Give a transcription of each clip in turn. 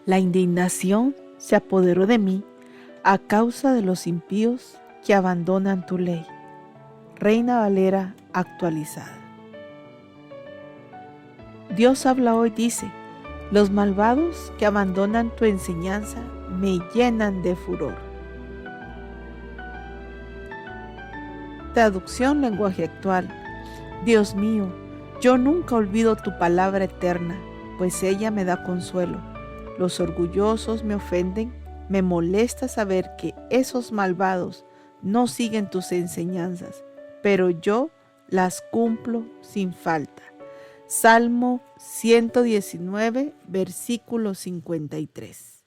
La indignación se apoderó de mí a causa de los impíos que abandonan tu ley. Reina Valera actualizada. Dios habla hoy, dice: los malvados que abandonan tu enseñanza me llenan de furor. Traducción lenguaje actual. Dios mío, yo nunca olvido tu palabra eterna, pues ella me da consuelo. Los orgullosos me ofenden, me molesta saber que esos malvados no siguen tus enseñanzas, pero yo las cumplo sin falta. Salmo 119, versículo 53.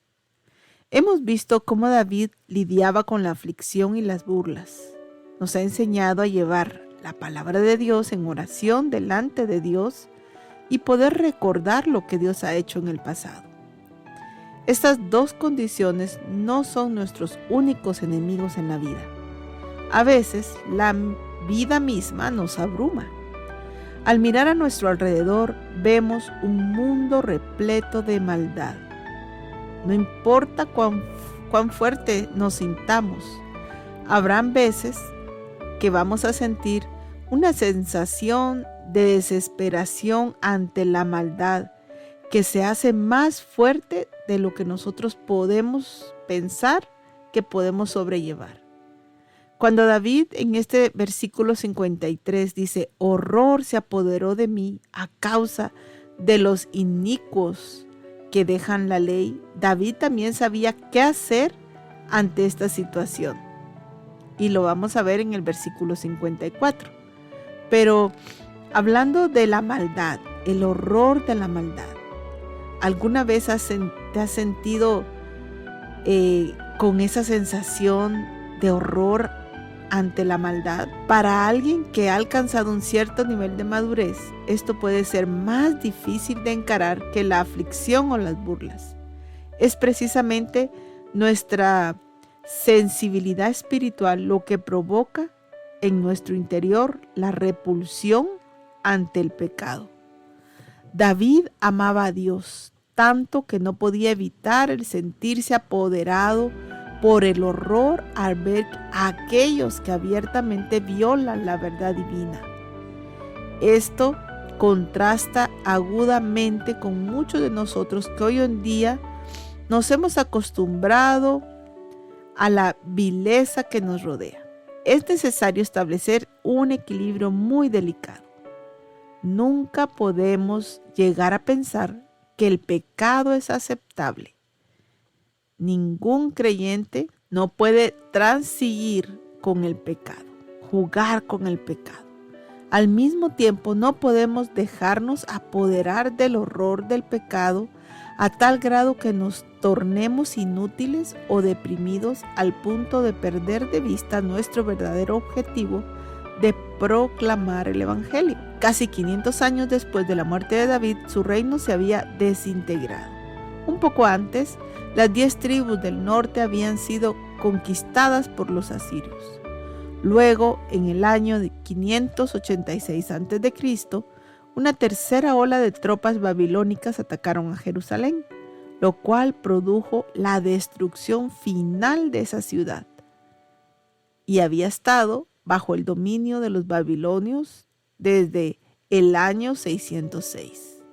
Hemos visto cómo David lidiaba con la aflicción y las burlas. Nos ha enseñado a llevar la palabra de Dios en oración delante de Dios y poder recordar lo que Dios ha hecho en el pasado. Estas dos condiciones no son nuestros únicos enemigos en la vida. A veces la vida misma nos abruma. Al mirar a nuestro alrededor vemos un mundo repleto de maldad. No importa cuán fuerte nos sintamos, habrán veces que vamos a sentir una sensación de desesperación ante la maldad que se hace más fuerte de lo que nosotros podemos pensar que podemos sobrellevar. Cuando David en este versículo 53 dice: horror se apoderó de mí a causa de los inicuos que dejan la ley, David también sabía qué hacer ante esta situación. Y lo vamos a ver en el versículo 54. Pero hablando de la maldad, el horror de la maldad, ¿alguna vez te has sentido con esa sensación de horror ante la maldad? Para alguien que ha alcanzado un cierto nivel de madurez, esto puede ser más difícil de encarar que la aflicción o las burlas. Es precisamente nuestra sensibilidad espiritual lo que provoca en nuestro interior la repulsión ante el pecado. David amaba a Dios tanto que no podía evitar el sentirse apoderado por el horror al ver a aquellos que abiertamente violan la verdad divina. Esto contrasta agudamente con muchos de nosotros que hoy en día nos hemos acostumbrado a la vileza que nos rodea. Es necesario establecer un equilibrio muy delicado. Nunca podemos llegar a pensar que el pecado es aceptable. Ningún creyente no puede transigir con el pecado, jugar con el pecado. Al mismo tiempo, no podemos dejarnos apoderar del horror del pecado a tal grado que nos tornemos inútiles o deprimidos al punto de perder de vista nuestro verdadero objetivo de proclamar el Evangelio. Casi 500 años después de la muerte de David, su reino se había desintegrado. Un poco antes, las 10 tribus del norte habían sido conquistadas por los asirios. Luego, en el año de 586 a.C., una tercera ola de tropas babilónicas atacaron a Jerusalén, lo cual produjo la destrucción final de esa ciudad. Y había estado bajo el dominio de los babilonios desde el año 606.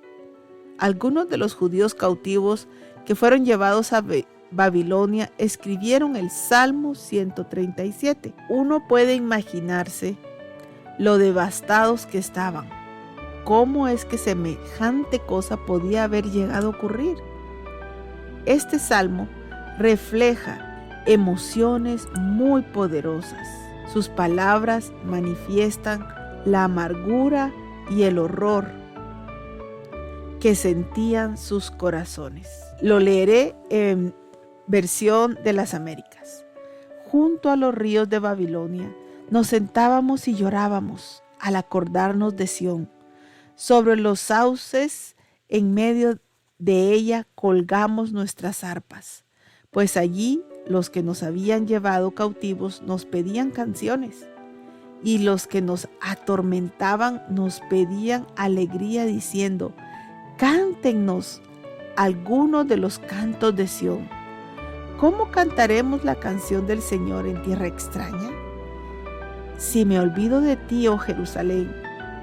Algunos de los judíos cautivos que fueron llevados a Babilonia escribieron el Salmo 137. Uno puede imaginarse lo devastados que estaban. ¿Cómo es que semejante cosa podía haber llegado a ocurrir? Este salmo refleja emociones muy poderosas. Sus palabras manifiestan la amargura y el horror que sentían sus corazones. Lo leeré en versión de las Américas. Junto a los ríos de Babilonia nos sentábamos y llorábamos al acordarnos de Sión. Sobre los sauces en medio de ella colgamos nuestras arpas, pues allí los que nos habían llevado cautivos nos pedían canciones, y los que nos atormentaban nos pedían alegría diciendo: cántennos algunos de los cantos de Sión. ¿Cómo cantaremos la canción del Señor en tierra extraña? Si me olvido de ti, oh Jerusalén,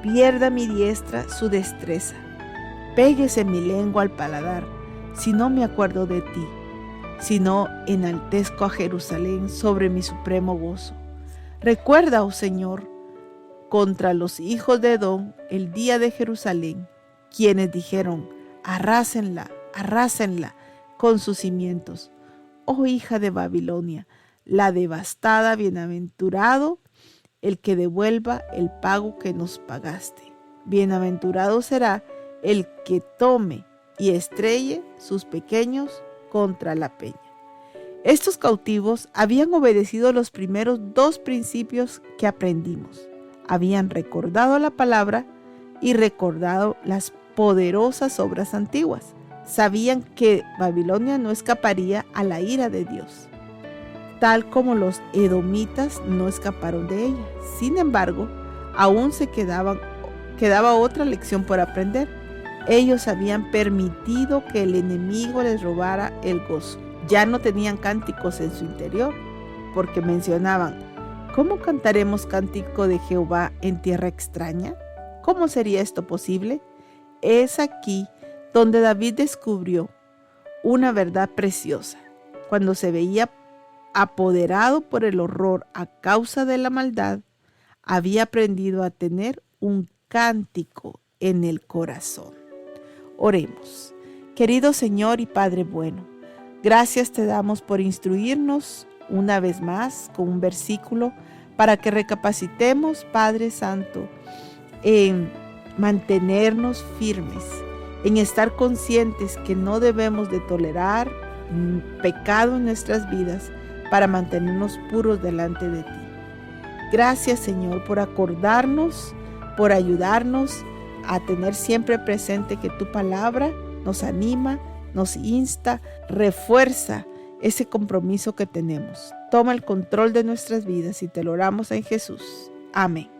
pierda mi diestra su destreza. Péguese mi lengua al paladar, si no me acuerdo de ti, si no enaltezco a Jerusalén sobre mi supremo gozo. Recuerda, oh Señor, contra los hijos de Edom el día de Jerusalén, quienes dijeron: arrásenla, arrásenla con sus cimientos. Oh hija de Babilonia, la devastada, bienaventurado el que devuelva el pago que nos pagaste. Bienaventurado será el que tome y estrelle sus pequeños contra la peña. Estos cautivos habían obedecido los primeros 2 principios que aprendimos. Habían recordado la palabra y recordado las poderosas obras antiguas. Sabían que Babilonia no escaparía a la ira de Dios, tal como los edomitas no escaparon de ella. Sin embargo, aún quedaba otra lección por aprender. Ellos habían permitido que el enemigo les robara el gozo. Ya no tenían cánticos en su interior, porque mencionaban: ¿cómo cantaremos cántico de Jehová en tierra extraña? ¿Cómo sería esto posible? Es aquí donde David descubrió una verdad preciosa. Cuando se veía apoderado por el horror a causa de la maldad, había aprendido a tener un cántico en el corazón. Oremos. Querido Señor y Padre bueno, gracias te damos por instruirnos una vez más con un versículo para que recapacitemos, Padre Santo, en mantenernos firmes, en estar conscientes que no debemos de tolerar pecado en nuestras vidas para mantenernos puros delante de ti. Gracias, Señor, por acordarnos, por ayudarnos a tener siempre presente que tu palabra nos anima, nos insta, refuerza ese compromiso que tenemos. Toma el control de nuestras vidas y te lo oramos en Jesús. Amén.